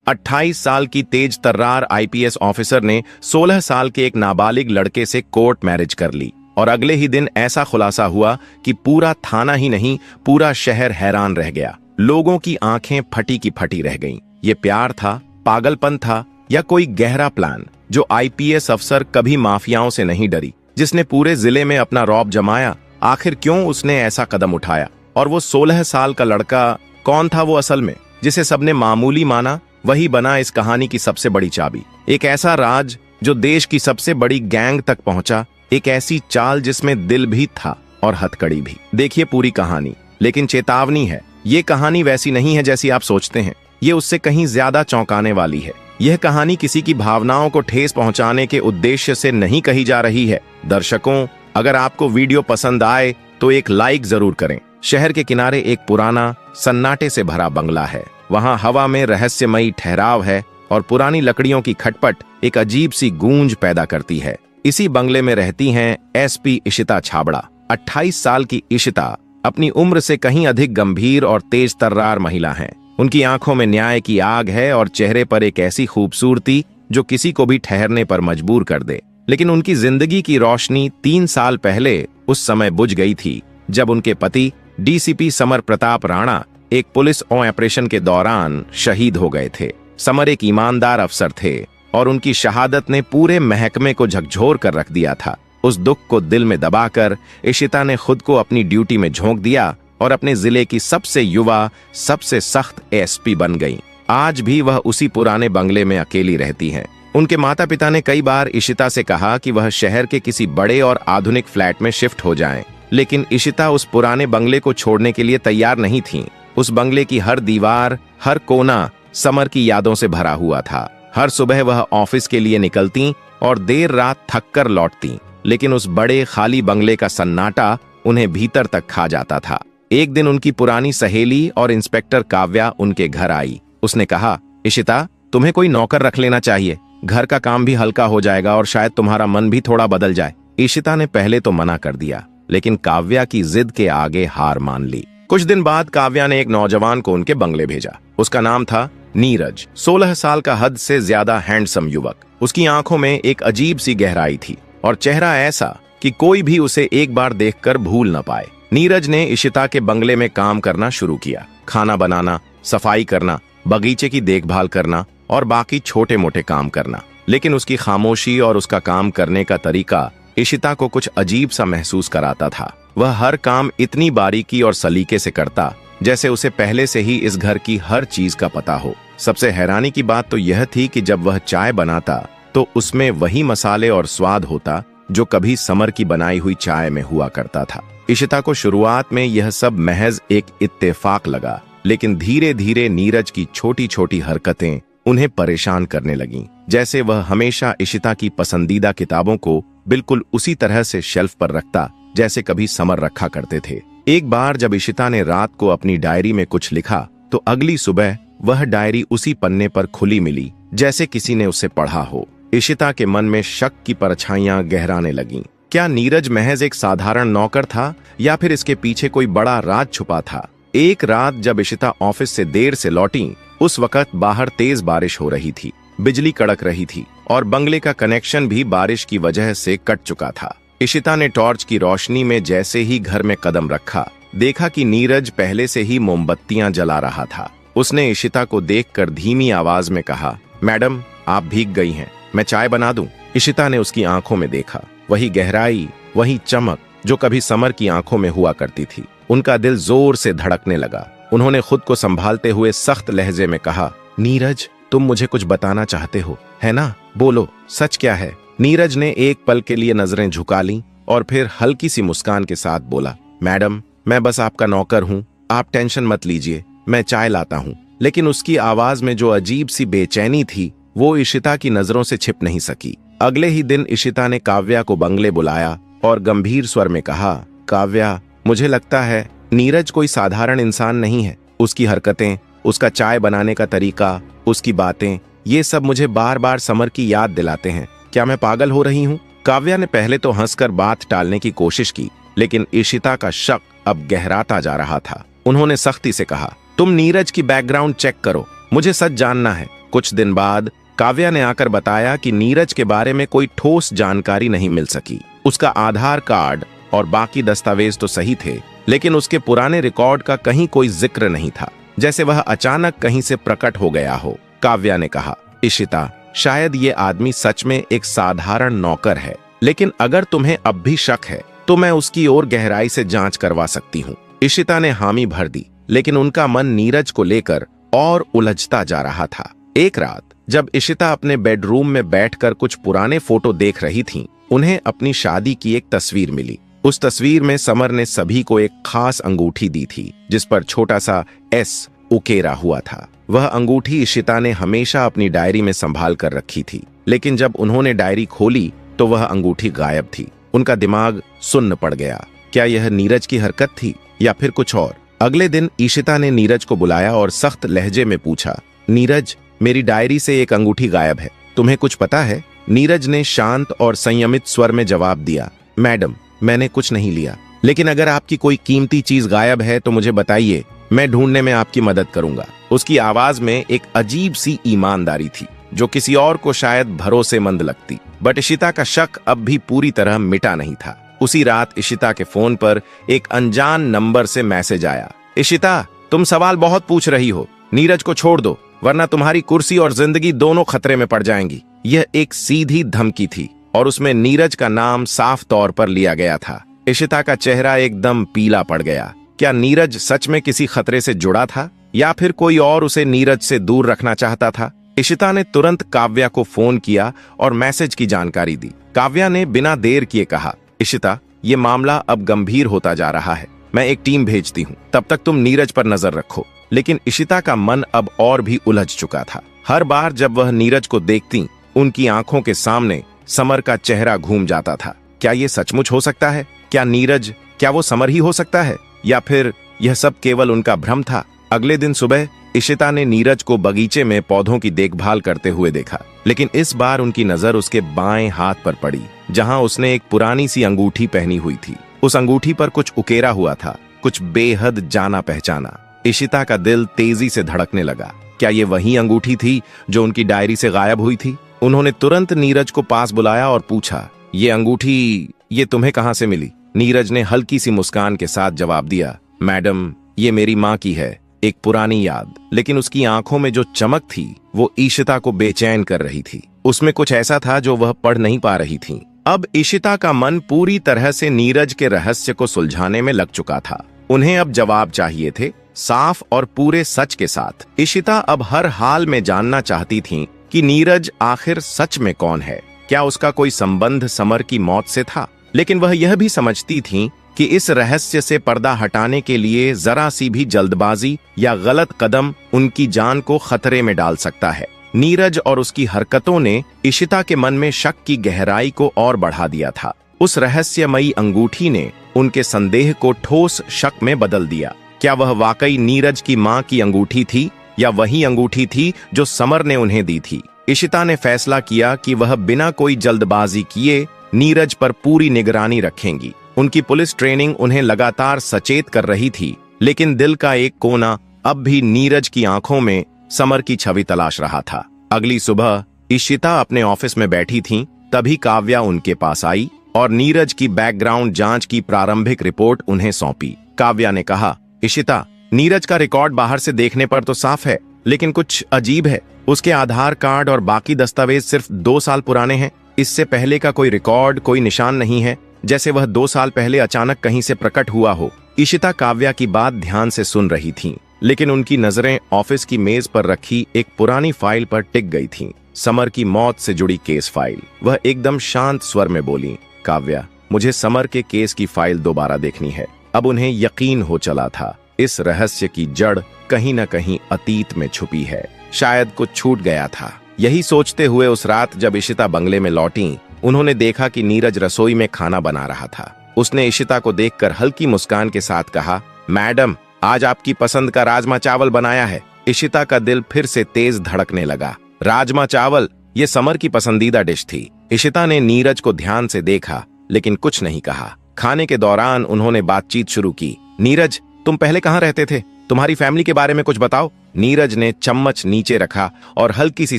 28 साल की तेज तर्रार IPS officer ने 16 साल के एक नाबालिग लड़के से कोर्ट मैरिज कर ली और अगले ही दिन ऐसा खुलासा हुआ कि पूरा थाना ही नहीं, पूरा शहर हैरान रह गया। लोगों की आंखें फटी की फटी रह गईं। ये प्यार था, पागलपन था या कोई गहरा प्लान? जो आईपीएस अफसर कभी माफियाओं से नहीं डरी, जिसने पूरे जिले में अपना रौब जमाया, आखिर क्यों उसने ऐसा कदम उठाया? और वो 16 साल का लड़का कौन था वो असल में, जिसे सबने मामूली माना? वही बना इस कहानी की सबसे बड़ी चाबी। एक ऐसा राज जो देश की सबसे बड़ी गैंग तक पहुंचा, एक ऐसी चाल जिसमें दिल भी था और हथकड़ी भी। देखिए पूरी कहानी, लेकिन चेतावनी है, ये कहानी वैसी नहीं है जैसी आप सोचते हैं। ये उससे कहीं ज्यादा चौंकाने वाली है। यह कहानी किसी की भावनाओं को ठेस पहुंचाने के उद्देश्य से नहीं कही जा रही है। दर्शकों, अगर आपको वीडियो पसंद आए तो एक लाइक जरूर करें। शहर के किनारे एक पुराना, सन्नाटे से भरा बंगला है। वहां हवा में रहस्यमयी ठहराव है और पुरानी लकड़ियों की खटपट एक अजीब सी गूंज पैदा करती है। इसी बंगले में रहती हैं एसपी इशिता छाबड़ा। 28 साल की इशिता अपनी उम्र से कहीं अधिक गंभीर और तेज तर्रार महिला हैं। उनकी आंखों में न्याय की आग है और चेहरे पर एक ऐसी खूबसूरती जो किसी को भी ठहरने पर मजबूर कर दे। लेकिन उनकी जिंदगी की रोशनी 3 साल पहले उस समय बुझ गई थी जब उनके पति डीसीपी समर प्रताप राणा एक पुलिस ऑपरेशन के दौरान शहीद हो गए थे। समर एक ईमानदार अफसर थे और उनकी शहादत ने पूरे महकमे को झकझोर कर रख दिया था। उस दुख को दिल में दबाकर इशिता ने खुद को अपनी ड्यूटी में झोंक दिया और अपने जिले की सबसे युवा, सबसे सख्त एसपी बन गईं। आज भी वह उसी पुराने बंगले में अकेली रहती हैं। उनके माता पिता ने कई बार इशिता से कहा कि वह शहर के किसी बड़े और आधुनिक फ्लैट में शिफ्ट हो जाएं, लेकिन इशिता उस पुराने बंगले को छोड़ने के लिए तैयार नहीं थीं। उस बंगले की हर दीवार, हर कोना समर की यादों से भरा हुआ था। हर सुबह वह ऑफिस के लिए निकलती और देर रात थक कर लौटती, लेकिन उस बड़े खाली बंगले का सन्नाटा उन्हें भीतर तक खा जाता था। एक दिन उनकी पुरानी सहेली और इंस्पेक्टर काव्या उनके घर आई। उसने कहा, इशिता, तुम्हें कोई नौकर रख लेना चाहिए। घर का काम भी हल्का हो जाएगा और शायद तुम्हारा मन भी थोड़ा बदल जाए। इशिता ने पहले तो मना कर दिया, लेकिन काव्या की जिद के आगे हार मान ली। कुछ दिन बाद काव्या ने एक नौजवान को उनके बंगले भेजा। उसका नाम था नीरज। 16 साल का हद से ज्यादा हैंडसम युवक। उसकी आंखों में एक अजीब सी गहराई थी और चेहरा ऐसा कि कोई भी उसे एक बार देखकर भूल न पाए। नीरज ने इशिता के बंगले में काम करना शुरू किया। खाना बनाना, सफाई करना, बगीचे की देखभाल करना और बाकी छोटे मोटे काम करना। लेकिन उसकी खामोशी और उसका काम करने का तरीका इशिता को कुछ अजीब सा महसूस कराता था। वह हर काम इतनी बारीकी और सलीके से करता जैसे उसे पहले से ही इस घर की हर चीज का पता हो। सबसे हैरानी की बात तो यह थी कि जब वह चाय बनाता तो उसमें वही मसाले और स्वाद होता जो कभी समर की बनाई हुई चाय में हुआ करता था। इशिता को शुरुआत में यह सब महज एक इत्तेफाक लगा, लेकिन धीरे धीरे नीरज की छोटी छोटी हरकतें उन्हें परेशान करने लगीं। जैसे वह हमेशा इशिता की पसंदीदा किताबों को बिल्कुल उसी तरह से शेल्फ पर रखता जैसे कभी समर रखा करते थे। एक बार जब इशिता ने रात को अपनी डायरी में कुछ लिखा तो अगली सुबह वह डायरी उसी पन्ने पर खुली मिली जैसे किसी ने उसे पढ़ा हो। इशिता के मन में शक की परछाइयां गहराने लगीं। क्या नीरज महज एक साधारण नौकर था या फिर इसके पीछे कोई बड़ा राज छुपा था? एक रात जब इशिता ऑफिस से देर से लौटी, उस वक्त बाहर तेज बारिश हो रही थी। बिजली कड़क रही थी और बंगले का कनेक्शन भी बारिश की वजह से कट चुका था। इशिता ने टॉर्च की रोशनी में जैसे ही घर में कदम रखा, देखा कि नीरज पहले से ही मोमबत्तियां जला रहा था। उसने इशिता को देखकर धीमी आवाज में कहा, मैडम, आप भीग गई हैं, मैं चाय बना दूं? इशिता ने उसकी आंखों में देखा, वही गहराई, वही चमक जो कभी समर की आंखों में हुआ करती थी। उनका दिल जोर से धड़कने लगा। उन्होंने खुद को संभालते हुए सख्त लहजे में कहा, नीरज, तुम मुझे कुछ बताना चाहते हो, है ना? बोलो, सच क्या है? नीरज ने एक पल के लिए नजरें झुका लीं और फिर हल्की सी मुस्कान के साथ बोला, मैडम, मैं बस आपका नौकर हूँ, आप टेंशन मत लीजिए, मैं चाय लाता हूँ। लेकिन उसकी आवाज में जो अजीब सी बेचैनी थी वो इशिता की नजरों से छिप नहीं सकी। अगले ही दिन इशिता ने काव्या को बंगले बुलाया और गंभीर स्वर में कहा, काव्या, मुझे लगता है नीरज कोई साधारण इंसान नहीं है। उसकी हरकतें, उसका चाय बनाने का तरीका, उसकी बातें, ये सब मुझे बार बार समर की याद दिलाते हैं। क्या मैं पागल हो रही हूँ? काव्या ने पहले तो हंसकर बात टालने की कोशिश की, लेकिन इशिता का शक अब गहराता जा रहा था। उन्होंने सख्ती से कहा, तुम नीरज की बैकग्राउंड चेक करो, मुझे सच जानना है। कुछ दिन बाद काव्या ने आकर बताया कि नीरज के बारे में कोई ठोस जानकारी नहीं मिल सकी। उसका आधार कार्ड और बाकी दस्तावेज तो सही थे, लेकिन उसके पुराने रिकॉर्ड का कहीं कोई जिक्र नहीं था, जैसे वह अचानक कहीं से प्रकट हो गया हो। काव्या ने कहा, इशिता, शायद ये आदमी सच में एक साधारण नौकर है, लेकिन अगर तुम्हें अब भी शक है तो मैं उसकी और गहराई से जांच करवा सकती हूँ। इशिता ने हामी भर दी, लेकिन उनका मन नीरज को लेकर और उलझता जा रहा था। एक रात जब इशिता अपने बेडरूम में बैठकर कुछ पुराने फोटो देख रही थीं, उन्हें अपनी शादी की एक तस्वीर मिली। उस तस्वीर में समर ने सभी को एक खास अंगूठी दी थी, जिस पर छोटा सा एस उकेरा हुआ था। वह अंगूठी इशिता ने हमेशा अपनी डायरी में संभाल कर रखी थी, लेकिन जब उन्होंने डायरी खोली तो वह अंगूठी गायब थी। उनका दिमाग सुन्न पड़ गया। क्या यह नीरज की हरकत थी या फिर कुछ और? अगले दिन इशिता ने नीरज को बुलाया और सख्त लहजे में पूछा, नीरज, मेरी डायरी से एक अंगूठी गायब है, तुम्हें कुछ पता है? नीरज ने शांत और संयमित स्वर में जवाब दिया, मैडम, मैंने कुछ नहीं लिया, लेकिन अगर आपकी कोई कीमती चीज गायब है तो मुझे बताइए, मैं ढूंढने में आपकी मदद करूंगा। उसकी आवाज में एक अजीब सी ईमानदारी थी, जो किसी और को शायद भरोसेमंद लगती, बट इशिता का शक अब भी पूरी तरह मिटा नहीं था। उसी रात इशिता के फोन पर एक अनजान नंबर से मैसेज आया, इशिता, तुम सवाल बहुत पूछ रही हो, नीरज को छोड़ दो, वरना तुम्हारी कुर्सी और जिंदगी दोनों खतरे में पड़ जाएंगी। यह एक सीधी धमकी थी और उसमें नीरज का नाम साफ तौर पर लिया गया था। इशिता का चेहरा एकदम पीला पड़ गया। क्या नीरज सच में किसी खतरे से जुड़ा था या फिर कोई और उसे नीरज से दूर रखना चाहता था? इशिता ने तुरंत काव्या को फोन किया और मैसेज की जानकारी दी। काव्या ने बिना देर किए कहा, इशिता, ये मामला अब गंभीर होता जा रहा है, मैं एक टीम भेजती हूँ, तब तक तुम नीरज पर नजर रखो। लेकिन इशिता का मन अब और भी उलझ चुका था। हर बार जब वह नीरज को देखती, उनकी आंखों के सामने समर का चेहरा घूम जाता था। क्या ये सचमुच हो सकता है? क्या वो समर ही हो सकता है, या फिर यह सब केवल उनका भ्रम था? अगले दिन सुबह इशिता ने नीरज को बगीचे में पौधों की देखभाल करते हुए देखा, लेकिन इस बार उनकी नजर उसके बाएं हाथ पर पड़ी, जहां उसने एक पुरानी सी अंगूठी पहनी हुई थी। उस अंगूठी पर कुछ उकेरा हुआ था, कुछ बेहद जाना पहचाना। इशिता का दिल तेजी से धड़कने लगा। क्या ये वही अंगूठी थी जो उनकी डायरी से गायब हुई थी? उन्होंने तुरंत नीरज को पास बुलाया और पूछा, ये अंगूठी ये तुम्हें कहां से मिली? नीरज ने हल्की सी मुस्कान के साथ जवाब दिया, मैडम, ये मेरी माँ की है, एक पुरानी याद। लेकिन उसकी आंखों में जो चमक थी वो इशिता को बेचैन कर रही थी। उसमें कुछ ऐसा था जो वह पढ़ नहीं पा रही थी। अब इशिता का मन पूरी तरह से नीरज के रहस्य को सुलझाने में लग चुका था। उन्हें अब जवाब चाहिए थे, साफ और पूरे सच के साथ। इशिता अब हर हाल में जानना चाहती थी कि नीरज आखिर सच में कौन है। क्या उसका कोई संबंध समर की मौत से था? लेकिन वह यह भी समझती थी कि इस रहस्य से पर्दा हटाने के लिए जरा सी भी जल्दबाजी या गलत कदम उनकी जान को खतरे में डाल सकता है। नीरज और उसकी हरकतों ने इशिता के मन में शक की गहराई को और बढ़ा दिया था। उस रहस्यमयी अंगूठी ने उनके संदेह को ठोस शक में बदल दिया। क्या वह वाकई नीरज की मां की अंगूठी थी या वही अंगूठी थी जो समर ने उन्हें दी थी? इशिता ने फैसला किया कि वह बिना कोई जल्दबाजी किए नीरज पर पूरी निगरानी रखेंगी। उनकी पुलिस ट्रेनिंग उन्हें लगातार सचेत कर रही थी, लेकिन दिल का एक कोना अब भी नीरज की आंखों में समर की छवि तलाश रहा था। अगली सुबह इशिता अपने ऑफिस में बैठी थीं, तभी काव्या उनके पास आई और नीरज की बैकग्राउंड जांच की प्रारंभिक रिपोर्ट उन्हें सौंपी। काव्या ने कहा, इशिता, नीरज का रिकॉर्ड बाहर से देखने पर तो साफ है, लेकिन कुछ अजीब है। उसके आधार कार्ड और बाकी दस्तावेज सिर्फ 2 साल पुराने हैं। इससे पहले का कोई रिकॉर्ड, कोई निशान नहीं है, जैसे वह 2 साल पहले अचानक कहीं से प्रकट हुआ हो। इशिता काव्या की बात ध्यान से सुन रही थीं, लेकिन उनकी नजरें ऑफिस की मेज पर रखी एक पुरानी फाइल पर टिक गई थीं, समर की मौत से जुड़ी केस फाइल। वह एकदम शांत स्वर में बोली, काव्या, मुझे समर के केस की फाइल दोबारा देखनी है। अब उन्हें यकीन हो चला था, इस रहस्य की जड़ कहीं न कहीं अतीत में छुपी है, शायद कुछ छूट गया था। यही सोचते हुए उस रात जब इशिता बंगले में लौटी, उन्होंने देखा कि नीरज रसोई में खाना बना रहा था। उसने इशिता को देखकर हल्की मुस्कान के साथ कहा, मैडम, आज आपकी पसंद का राजमा चावल बनाया है। इशिता का दिल फिर से तेज धड़कने लगा। राजमा चावल, ये समर की पसंदीदा डिश थी। इशिता ने नीरज को ध्यान से देखा, लेकिन कुछ नहीं कहा। खाने के दौरान उन्होंने बातचीत शुरू की। नीरज, तुम पहले कहाँ रहते थे? तुम्हारी फैमिली के बारे में कुछ बताओ। नीरज ने चम्मच नीचे रखा और हल्की सी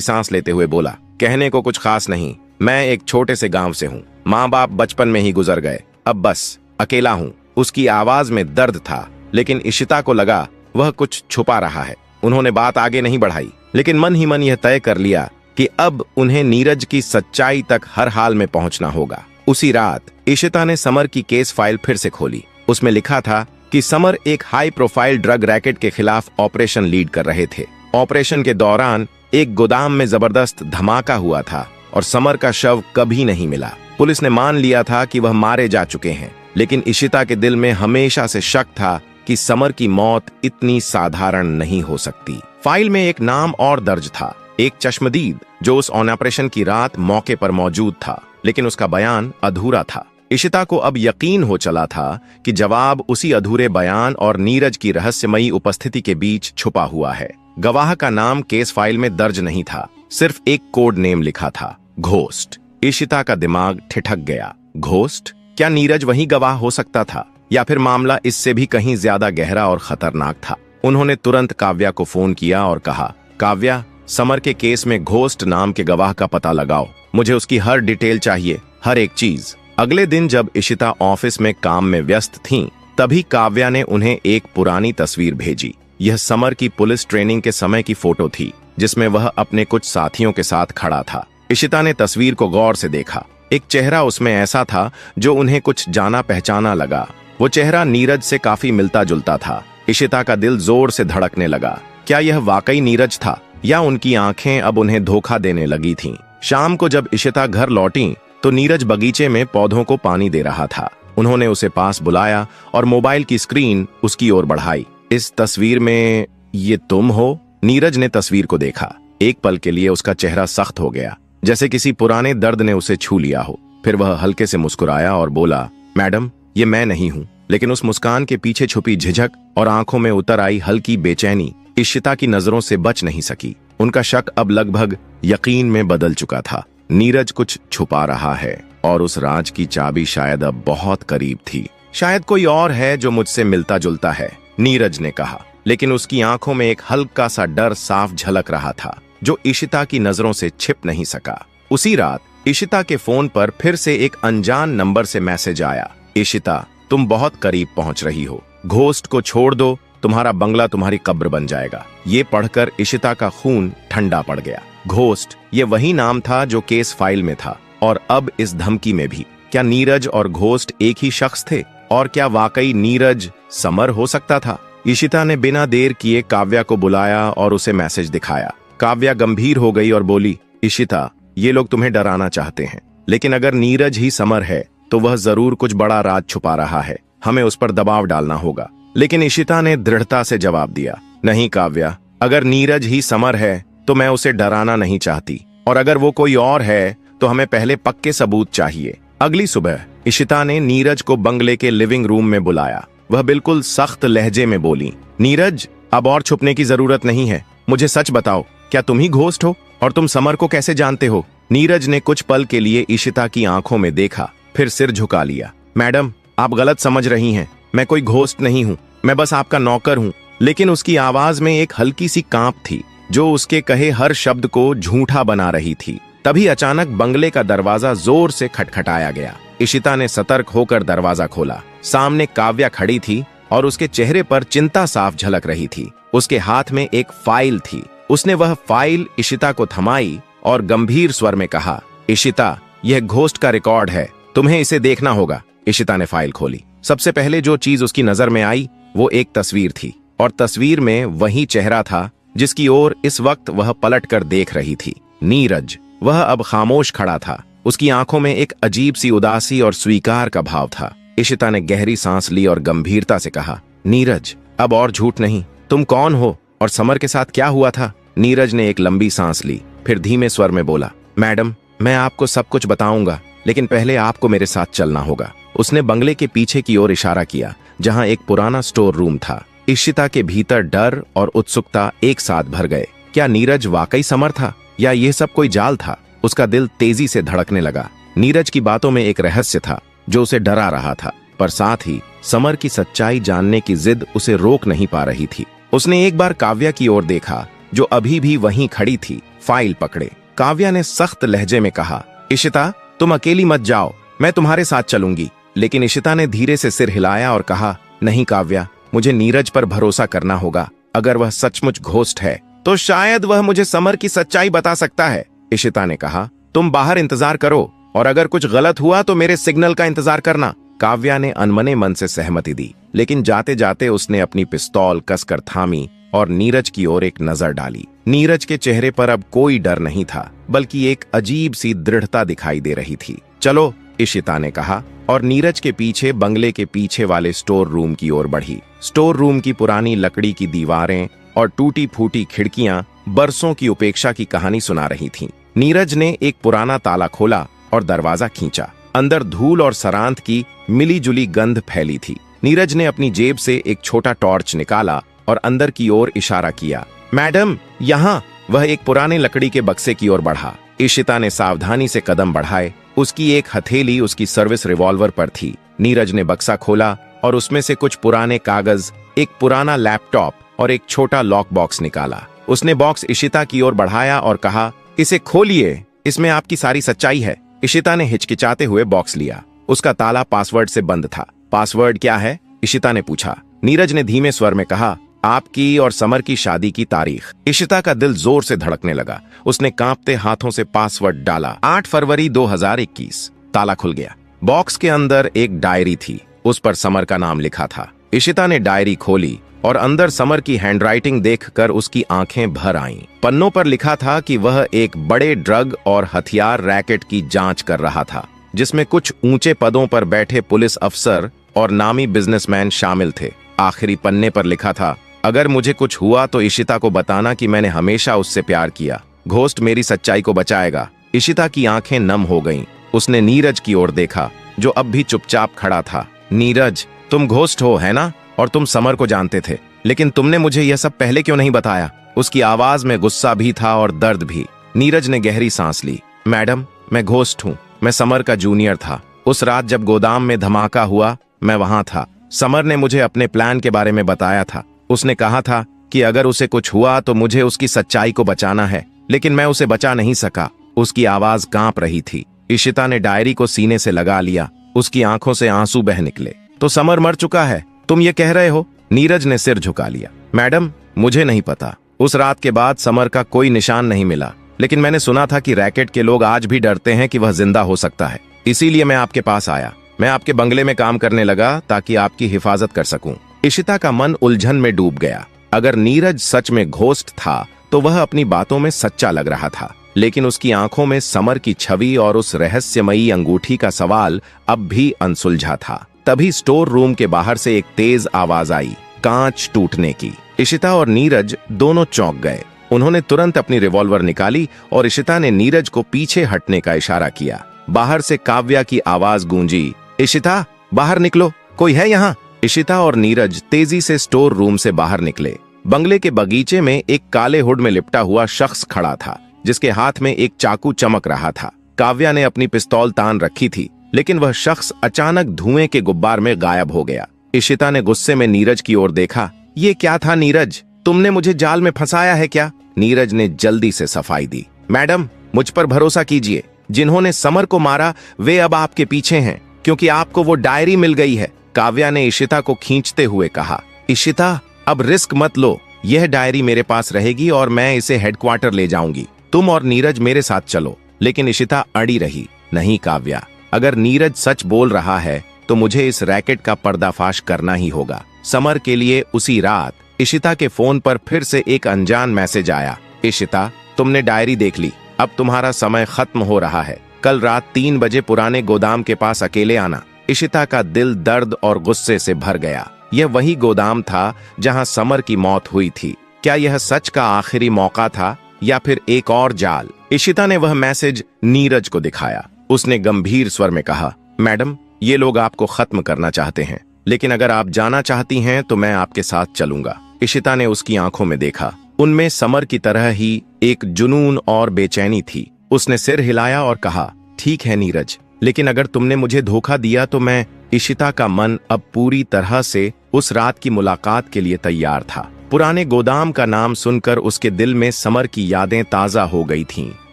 सांस लेते हुए बोला, कहने को कुछ खास नहीं। मैं एक छोटे से गांव से हूँ। माँ बाप बचपन में ही गुजर गए। अब बस अकेला हूँ। उसकी आवाज में दर्द था, लेकिन इशिता को लगा वह कुछ छुपा रहा है। उन्होंने बात आगे नहीं बढ़ाई, लेकिन मन ही मन यह तय कर लिया कि अब उन्हें नीरज की सच्चाई तक हर हाल में पहुंचना होगा। उसी रात इशिता ने समर की केस फाइल फिर से खोली। उसमें लिखा था कि समर एक हाई प्रोफाइल ड्रग रैकेट के खिलाफ ऑपरेशन लीड कर रहे थे। ऑपरेशन के दौरान एक गोदाम में जबरदस्त धमाका हुआ था और समर का शव कभी नहीं मिला। पुलिस ने मान लिया था कि वह मारे जा चुके हैं, लेकिन इशिता के दिल में हमेशा से शक था कि समर की मौत इतनी साधारण नहीं हो सकती। फाइल में एक नाम और दर्ज था, एक चश्मदीद जो उस ऑपरेशन की रात मौके पर मौजूद था, लेकिन उसका बयान अधूरा था। इशिता को अब यकीन हो चला था कि जवाब उसी अधूरे बयान और नीरज की रहस्यमयी उपस्थिति के बीच छुपा हुआ है। गवाह का नाम केस फाइल में दर्ज नहीं था, सिर्फ एक कोड नेम लिखा था, घोस्ट। इशिता का दिमाग ठिठक गया। घोस्ट? क्या नीरज वही गवाह हो सकता था, या फिर मामला इससे भी कहीं ज्यादा गहरा और खतरनाक था? उन्होंने तुरंत काव्या को फोन किया और कहा, काव्या, समर के केस में घोस्ट नाम के गवाह का पता लगाओ। मुझे उसकी हर डिटेल चाहिए, हर एक चीज। अगले दिन जब इशिता ऑफिस में काम में व्यस्त थीं, तभी काव्या ने उन्हें एक पुरानी तस्वीर भेजी। यह समर की पुलिस ट्रेनिंग के समय की फोटो थी, जिसमें वह अपने कुछ साथियों के साथ खड़ा था। इशिता ने तस्वीर को गौर से देखा। एक चेहरा उसमें ऐसा था जो उन्हें कुछ जाना पहचाना लगा। वो चेहरा नीरज से काफी मिलता जुलता था। इशिता का दिल जोर से धड़कने लगा। क्या यह वाकई नीरज था, या उनकी आंखें अब उन्हें धोखा देने लगी थीं? शाम को जब इशिता घर लौटी तो नीरज बगीचे में पौधों को पानी दे रहा था। उन्होंने उसे पास बुलाया और मोबाइल की स्क्रीन उसकी ओर बढ़ाई। इस तस्वीर में ये तुम हो? नीरज ने तस्वीर को देखा। एक पल के लिए उसका चेहरा सख्त हो गया, जैसे किसी पुराने दर्द ने उसे छू लिया हो। फिर वह हल्के से मुस्कुराया और बोला, मैडम, ये मैं नहीं हूँ। लेकिन उस मुस्कान के पीछे छुपी झिझक और आंखों में उतर आई हल्की बेचैनी इशिता की नजरों से बच नहीं सकी। उनका शक अब लगभग यकीन में बदल चुका था। नीरज कुछ छुपा रहा है और उस राज की चाबी शायद अब बहुत करीब थी। शायद कोई और है जो मुझसे मिलता जुलता है, नीरज ने कहा, लेकिन उसकी आंखों में एक हल्का सा डर साफ झलक रहा था, जो इशिता की नजरों से छिप नहीं सका। उसी रात इशिता के फोन पर फिर से एक अनजान नंबर से मैसेज आया, इशिता, तुम बहुत करीब पहुंच रही हो। घोस्ट को छोड़ दो, तुम्हारा बंगला तुम्हारी कब्र बन जाएगा। ये पढ़कर इशिता का खून ठंडा पड़ गया। घोस्ट, ये वही नाम था जो केस फाइल में था, और अब इस धमकी में भी। क्या नीरज और घोस्ट एक ही शख्स थे? और क्या वाकई नीरज समर हो सकता था? इशिता ने बिना देर किए काव्या को बुलाया और उसे मैसेज दिखाया। काव्या गंभीर हो गई और बोली, इशिता, ये लोग तुम्हें डराना चाहते हैं, लेकिन अगर नीरज ही समर है तो वह जरूर कुछ बड़ा राज छुपा रहा है। हमें उस पर दबाव डालना होगा। लेकिन इशिता ने दृढ़ता से जवाब दिया, नहीं काव्या, अगर नीरज ही समर है तो मैं उसे डराना नहीं चाहती, और अगर वो कोई और है तो हमें पहले पक्के सबूत चाहिए। अगली सुबह इशिता ने नीरज को बंगले के लिविंग रूम में बुलाया। वह बिल्कुल सख्त लहजे में बोली, नीरज, अब और छुपने की जरूरत नहीं है। मुझे सच बताओ, क्या तुम ही घोस्ट हो, और तुम समर को कैसे जानते हो? नीरज ने कुछ पल के लिए इशिता की आंखों में देखा, फिर सिर झुका लिया। मैडम, आप गलत समझ रही हैं। मैं कोई घोस्ट नहीं हूँ, मैं बस आपका नौकर हूँ। लेकिन उसकी आवाज में एक हल्की सी कांप थी, जो उसके कहे हर शब्द को झूठा बना रही थी। तभी अचानक बंगले का दरवाजा जोर से खटखटाया गया। इशिता ने सतर्क होकर दरवाजा खोला। सामने काव्या खड़ी थी और उसके चेहरे पर चिंता साफ झलक रही थी। उसके हाथ में एक फाइल थी। उसने वह फाइल इशिता को थमाई और गंभीर स्वर में कहा, इशिता, यह घोस्ट का रिकॉर्ड है, तुम्हें इसे देखना होगा। इशिता ने फाइल खोली। सबसे पहले जो चीज उसकी नजर में आई वो एक तस्वीर थी, और तस्वीर में वही चेहरा था जिसकी ओर इस वक्त वह पलट कर देख रही थी, नीरज। वह अब खामोश खड़ा था। उसकी आंखों में एक अजीब सी उदासी और स्वीकार का भाव था। इशिता ने गहरी सांस ली और गंभीरता से कहा, नीरज, अब और झूठ नहीं, तुम कौन हो और समर के साथ क्या हुआ था? नीरज ने एक लंबी सांस ली, फिर धीमे स्वर में बोला, मैडम, मैं आपको सब कुछ बताऊंगा, लेकिन पहले आपको मेरे साथ चलना होगा। उसने बंगले के पीछे की ओर इशारा किया, जहां एक पुराना स्टोर रूम था। इशिता के भीतर डर और उत्सुकता एक साथ भर गए। क्या नीरज वाकई समर था, या यह सब कोई जाल था? उसका दिल तेजी से धड़कने लगा। नीरज की बातों में एक रहस्य था जो उसे डरा रहा था, पर साथ ही समर की सच्चाई जानने की जिद उसे रोक नहीं पा रही थी। उसने एक बार काव्या की ओर देखा जो अभी भी वहीं खड़ी थी, फाइल पकड़े। काव्या ने सख्त लहजे में कहा, इशिता तुम अकेली मत जाओ, मैं तुम्हारे साथ चलूंगी। लेकिन इशिता ने धीरे से सिर हिलाया और कहा, नहीं काव्या, मुझे नीरज पर भरोसा करना होगा। अगर वह सचमुच घोस्ट है तो शायद वह मुझे समर की सच्चाई बता सकता है। इशिता ने कहा, तुम बाहर इंतजार करो और अगर कुछ गलत हुआ तो मेरे सिग्नल का इंतजार करना। काव्या ने अनमने मन से सहमति दी, लेकिन जाते जाते उसने अपनी पिस्तौल कसकर थामी और नीरज की ओर एक नजर डाली। नीरज के चेहरे पर अब कोई डर नहीं था, बल्कि एक अजीब सी दृढ़ता दिखाई दे रही थी। चलो, इशिता ने कहा और नीरज के पीछे बंगले के पीछे वाले स्टोर रूम की ओर बढ़ी। स्टोर रूम की पुरानी लकड़ी की दीवारें और टूटी फूटी खिड़कियां बरसों की उपेक्षा की कहानी सुना रही थीं। नीरज ने एक पुराना ताला खोला और दरवाजा खींचा। अंदर धूल और सरांत की मिली-जुली गंध फैली थी। नीरज ने अपनी जेब से एक छोटा टॉर्च निकाला और अंदर की ओर इशारा किया। मैडम, यहाँ। वह एक पुराने लकड़ी के बक्से की ओर बढ़ा। इशिता ने सावधानी से कदम बढ़ाए। उसकी एक हथेली उसकी सर्विस रिवॉल्वर पर थी। नीरज ने बक्सा खोला और उसमें से कुछ पुराने कागज, एक पुराना लैपटॉप और एक छोटा लॉक बॉक्स निकाला। उसने बॉक्स इशिता की ओर बढ़ाया और कहा, इसे खोलिए, इसमें आपकी सारी सच्चाई है। इशिता ने हिचकिचाते हुए बॉक्स लिया। उसका ताला पासवर्ड से बंद था। पासवर्ड क्या है? इशिता ने पूछा। नीरज ने धीमे स्वर में कहा, आपकी और समर की शादी की तारीख। इशिता का दिल जोर से धड़कने लगा। उसने कांपते हाथों से पासवर्ड डाला। 8 फरवरी 2021। ताला खुल गया। बॉक्स के अंदर एक डायरी थी, उस पर समर का नाम लिखा था। इशिता ने डायरी खोली और अंदर समर की हैंडराइटिंग देखकर उसकी आंखें भर आईं। पन्नों पर लिखा था कि वह एक बड़े ड्रग और हथियार रैकेट की जांच कर रहा था, जिसमें कुछ ऊंचे पदों पर बैठे पुलिस अफसर और नामी बिजनेसमैन शामिल थे। आखिरी पन्ने पर लिखा था, अगर मुझे कुछ हुआ तो इशिता को बताना कि मैंने हमेशा उससे प्यार किया। घोस्ट मेरी सच्चाई को बचाएगा। इशिता की आंखें नम हो गईं। उसने नीरज की ओर देखा, जो अब भी चुपचाप खड़ा था। नीरज, तुम घोस्ट हो, है ना? और तुम समर को जानते थे, लेकिन तुमने मुझे यह सब पहले क्यों नहीं बताया? उसकी आवाज में गुस्सा भी था और दर्द भी। नीरज ने गहरी सांस ली। मैडम, मैं घोस्ट हूँ। मैं समर का जूनियर था। उस रात जब गोदाम में धमाका हुआ, मैं वहां था। समर ने मुझे अपने प्लान के बारे में बताया था। उसने कहा था कि अगर उसे कुछ हुआ तो मुझे उसकी सच्चाई को बचाना है, लेकिन मैं उसे बचा नहीं सका। उसकी आवाज कांप रही थी। इशिता ने डायरी को सीने से लगा लिया। उसकी आंखों से आंसू बह निकले। तो समर मर चुका है, तुम ये कह रहे हो? नीरज ने सिर झुका लिया। मैडम, मुझे नहीं पता। उस रात के बाद समर का कोई निशान नहीं मिला, लेकिन मैंने सुना था कि रैकेट के लोग आज भी डरते हैं कि वह जिंदा हो सकता है। इसीलिए मैं आपके पास आया। मैं आपके बंगले में काम करने लगा ताकि आपकी हिफाजत कर सकूं। इशिता का मन उलझन में डूब गया। अगर नीरज सच में घोस्ट था तो वह अपनी बातों में सच्चा लग रहा था, लेकिन उसकी आंखों में समर की छवि और उस रहस्यमयी अंगूठी का सवाल अब भी अनसुलझा था। तभी स्टोर रूम के बाहर से एक तेज आवाज आई, कांच टूटने की। इशिता और नीरज दोनों चौंक गए। उन्होंने तुरंत अपनी रिवॉल्वर निकाली और इशिता ने नीरज को पीछे हटने का इशारा किया। बाहर से काव्या की आवाज गूंजी, इशिता, बाहर निकलो, कोई है यहाँ? इशिता और नीरज तेजी से स्टोर रूम से बाहर निकले। बंगले के बगीचे में एक काले हुड में लिपटा हुआ शख्स खड़ा था, जिसके हाथ में एक चाकू चमक रहा था। काव्या ने अपनी पिस्तौल तान रखी थी, लेकिन वह शख्स अचानक धुएं के गुब्बार में गायब हो गया। इशिता ने गुस्से में नीरज की ओर देखा। ये क्या था नीरज? तुमने मुझे जाल में फंसाया है क्या? नीरज ने जल्दी से सफाई दी। मैडम, मुझ पर भरोसा कीजिए। जिन्होंने समर को मारा वे अब आपके पीछे हैं, क्योंकि आपको वो डायरी मिल गई है। काव्या ने इशिता को खींचते हुए कहा। इशिता, अब रिस्क मत लो। यह डायरी मेरे पास रहेगी और मैं इसे हेडक्वार्टर ले जाऊंगी। तुम और नीरज मेरे साथ चलो। लेकिन इशिता अड़ी रही। नहीं काव्या, अगर नीरज सच बोल रहा है तो मुझे इस रैकेट का पर्दाफाश करना ही होगा। समर के लिए उसी रात इशिता के फोन पर फिर से एक अनजान मैसेज आया। इशिता, तुमने डायरी देख ली। अब तुम्हारा समय खत्म हो रहा है। कल रात 3 बजे पुराने गोदाम के पास अकेले आना। इशिता का दिल दर्द और गुस्से से भर गया। यह वही गोदाम था जहां समर की मौत हुई थी। क्या यह सच का आखिरी मौका था या फिर एक और जाल? इशिता ने वह मैसेज नीरज को दिखाया। उसने गंभीर स्वर में कहा, मैडम, ये लोग आपको खत्म करना चाहते हैं, लेकिन अगर आप जाना चाहती हैं तो मैं आपके साथ चलूंगा। इशिता ने उसकी आंखों में देखा। उनमें समर की तरह ही एक जुनून और बेचैनी थी। उसने सिर हिलाया और कहा, ठीक है नीरज, लेकिन अगर तुमने मुझे धोखा दिया तो मैं। इशिता का मन अब पूरी तरह से उस रात की मुलाकात के लिए तैयार था। पुराने गोदाम का नाम सुनकर उसके दिल में समर की यादें ताजा हो गई थीं,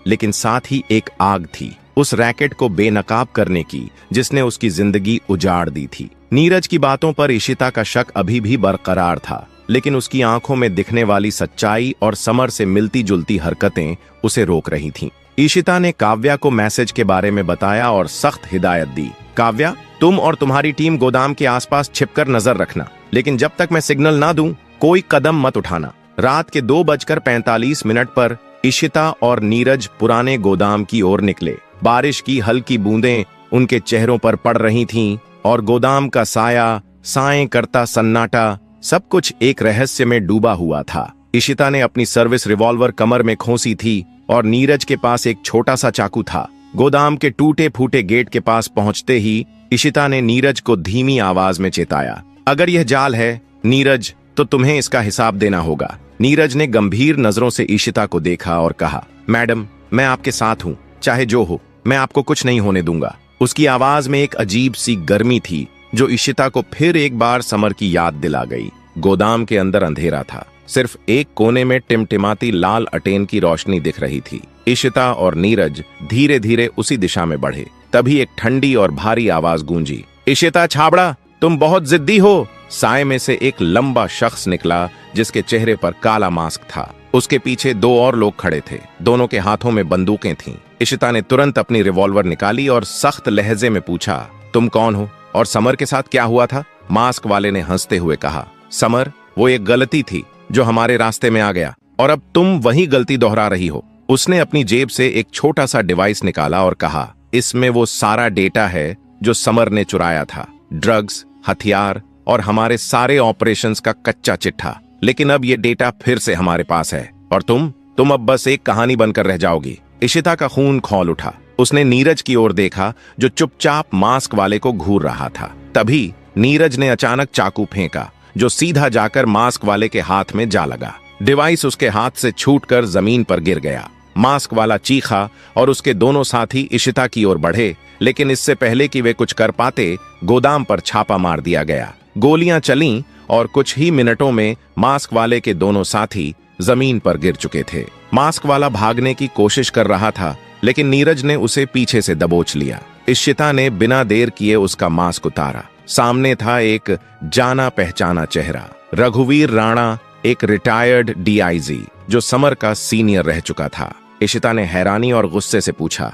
लेकिन साथ ही एक आग थी उस रैकेट को बेनकाब करने की जिसने उसकी जिंदगी उजाड़ दी थी। नीरज की बातों पर इशिता का शक अभी भी बरकरार था, लेकिन उसकी आंखों में दिखने वाली सच्चाई और समर से मिलती जुलती हरकतें उसे रोक रही थीं। इशिता ने काव्या को मैसेज के बारे में बताया और सख्त हिदायत दी। काव्या, तुम और तुम्हारी टीम गोदाम के आसपास छिपकर नजर रखना, लेकिन जब तक मैं सिग्नल ना दूं कोई कदम मत उठाना। रात के 2:45 पर इशिता और नीरज पुराने गोदाम की ओर निकले। बारिश की हल्की बूंदें उनके चेहरों पर पड़ रही थीं और गोदाम का साया, साएं करता सन्नाटा, सब कुछ एक रहस्य में डूबा हुआ था। इशिता ने अपनी सर्विस रिवॉल्वर कमर में खोसी थी और नीरज के पास एक छोटा सा चाकू था। गोदाम के टूटे फूटे गेट के पास पहुंचते ही इशिता ने नीरज को धीमी आवाज में चेताया। अगर यह जाल है नीरज, तो तुम्हें इसका हिसाब देना होगा। नीरज ने गंभीर नजरों से इशिता को देखा और कहा, मैडम, मैं आपके साथ हूं, चाहे जो हो, मैं आपको कुछ नहीं होने दूंगा। उसकी आवाज में एक अजीब सी गर्मी थी जो इशिता को फिर एक बार समर की याद दिला गई। गोदाम के अंदर अंधेरा था, सिर्फ एक कोने में टिमटिमाती लाल अटेन की रोशनी दिख रही थी। इशिता और नीरज धीरे धीरे उसी दिशा में बढ़े। तभी एक ठंडी और भारी आवाज गूंजी, इशिता छाबड़ा, तुम बहुत जिद्दी हो। साए में से एक लंबा शख्स निकला जिसके चेहरे पर काला मास्क था। उसके पीछे 2 और लोग खड़े थे, दोनों के हाथों में बंदूकें थीं। इशिता ने तुरंत अपनी रिवॉल्वर निकाली और सख्त लहजे में पूछा, तुम कौन हो और समर के साथ क्या हुआ था? मास्क वाले ने हंसते हुए कहा, समर, वो एक गलती थी जो हमारे रास्ते में आ गया और अब तुम वही गलती दोहरा रही हो। उसने अपनी जेब से एक छोटा सा डिवाइस निकाला और कहा, इसमें वो सारा डेटा है जो समर ने चुराया था, ड्रग्स, हथियार और हमारे सारे ऑपरेशंस का कच्चा चिट्ठा। लेकिन अब ये डेटा फिर से हमारे पास है और तुम अब बस एक कहानी बनकर रह जाओगी। इशिता का खून खौल उठा। उसने नीरज की ओर देखा जो चुपचाप मास्क वाले को घूर रहा था। तभी नीरज ने अचानक चाकू फेंका जो सीधा जाकर मास्क वाले के हाथ में जा लगा। डिवाइस उसके हाथ से छूटकर जमीन पर गिर गया। मास्क वाला चीखा और उसके दोनों साथी इशिता की ओर बढ़े, लेकिन इससे पहले कि वे कुछ कर पाते, गोदाम पर छापा मार दिया गया। गोलियां चलीं और कुछ ही मिनटों में मास्क वाले के दोनों साथी जमीन पर गिर चुके थे। मास्क वाला भागने की कोशिश कर रहा था, लेकिन नीरज ने उसे पीछे से दबोच लिया। इशिता ने बिना देर किए उसका मास्क उतारा। सामने था एक जाना पहचाना चेहरा, रघुवीर राणा, एक रिटायर्ड डीआईजी जो समर का सीनियर रह चुका था। इशिता ने हैरानी और गुस्से से पूछा,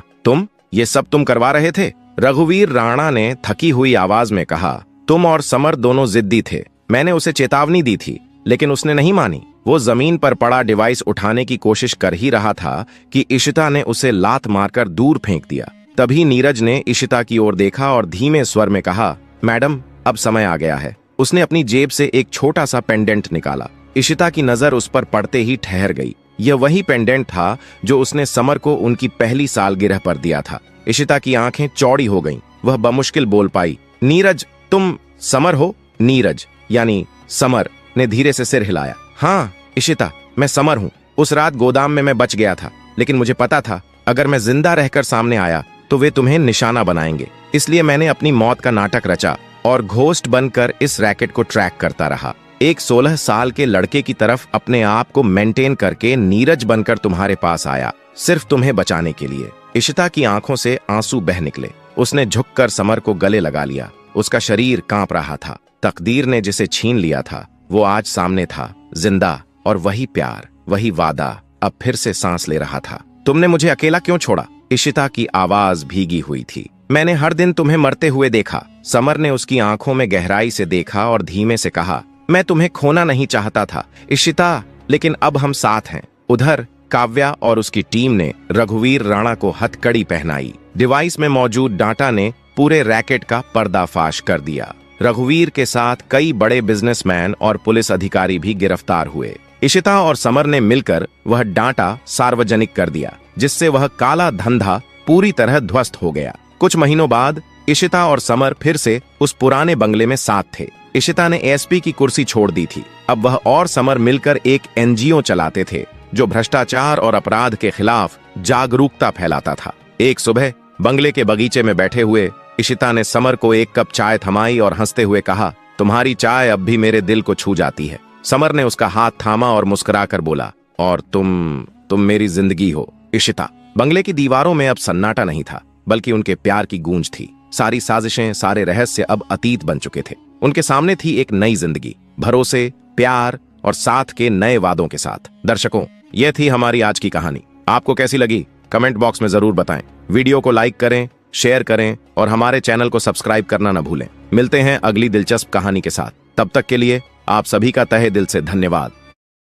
ये सब तुम करवा रहे थे? रघुवीर राणा ने थकी हुई आवाज में कहा, तुम और समर दोनों जिद्दी थे। मैंने उसे चेतावनी दी थी, लेकिन उसने नहीं मानी। वो जमीन पर पड़ा डिवाइस उठाने की कोशिश कर ही रहा था कि इशिता ने उसे लात मारकर दूर फेंक दिया। तभी नीरज ने इशिता की ओर देखा और धीमे स्वर में कहा, मैडम, अब समय आ गया है। उसने अपनी जेब से एक छोटा सा पेंडेंट निकाला। इशिता की नजर उस पर पड़ते ही ठहर गई। यह वही पेंडेंट था जो उसने समर को उनकी पहली सालगिरह पर दिया था। इशिता की आंखें चौड़ी हो गईं। वह बमुश्किल बोल पाई, नीरज, तुम समर हो? नीरज यानी समर ने धीरे से सिर हिलाया। हाँ इशिता, मैं समर हूँ। उस रात गोदाम में मैं बच गया था, लेकिन मुझे पता था अगर मैं जिंदा रहकर सामने आया तो वे तुम्हें निशाना बनाएंगे। इसलिए मैंने अपनी मौत का नाटक रचा और घोस्ट बनकर इस रैकेट को ट्रैक करता रहा। एक 16 साल के लड़के की तरफ अपने आप को मेंटेन करके नीरज बनकर तुम्हारे पास आया, सिर्फ तुम्हें बचाने के लिए। इशिता की आंखों से आंसू बह निकले। उसने झुककर समर को गले लगा लिया। उसका शरीर कांप रहा था। तकदीर ने जिसे छीन लिया था वो आज सामने था, जिंदा, और वही प्यार, वही वादा अब फिर से सांस ले रहा था। तुमने मुझे अकेला क्यों छोड़ा? इशिता की आवाज भीगी हुई थी। मैंने हर दिन तुम्हें मरते हुए देखा। समर ने उसकी आंखों में गहराई से देखा और धीमे से कहा, मैं तुम्हें खोना नहीं चाहता था इशिता, लेकिन अब हम साथ हैं। उधर काव्या और उसकी टीम ने रघुवीर राणा को हथकड़ी पहनाई। डिवाइस में मौजूद डाटा ने पूरे रैकेट का पर्दाफाश कर दिया। रघुवीर के साथ कई बड़े बिजनेसमैन और पुलिस अधिकारी भी गिरफ्तार हुए। इशिता और समर ने मिलकर वह डाटा सार्वजनिक कर दिया, जिससे वह काला धंधा पूरी तरह ध्वस्त हो गया। कुछ महीनों बाद इशिता और समर फिर से उस पुराने बंगले में साथ थे। इशिता ने एसपी की कुर्सी छोड़ दी थी। अब वह और समर मिलकर एक एनजीओ चलाते थे जो भ्रष्टाचार और अपराध के खिलाफ जागरूकता फैलाता था। एक सुबह बंगले के बगीचे में बैठे हुए इशिता ने समर को एक कप चाय थमाई और हंसते हुए कहा, तुम्हारी चाय अब भी मेरे दिल को छू जाती है। समर ने उसका हाथ थामा और मुस्कुराकर बोला, और तुम मेरी जिंदगी हो, इशिता। बंगले की दीवारों में अब सन्नाटा नहीं था, बल्कि उनके प्यार की गूंज थी। सारी साजिशें, सारे रहस्य अब अतीत बन चुके थे। उनके सामने थी एक नई जिंदगी, भरोसे, प्यार और साथ के नए वादों के साथ। दर्शकों, यह थी हमारी आज की कहानी। आपको कैसी लगी कमेंट बॉक्स में जरूर बताएं। वीडियो को लाइक करें, शेयर करें और हमारे चैनल को सब्सक्राइब करना न भूलें। मिलते हैं अगली दिलचस्प कहानी के साथ। तब तक के लिए आप सभी का तहे दिल से धन्यवाद।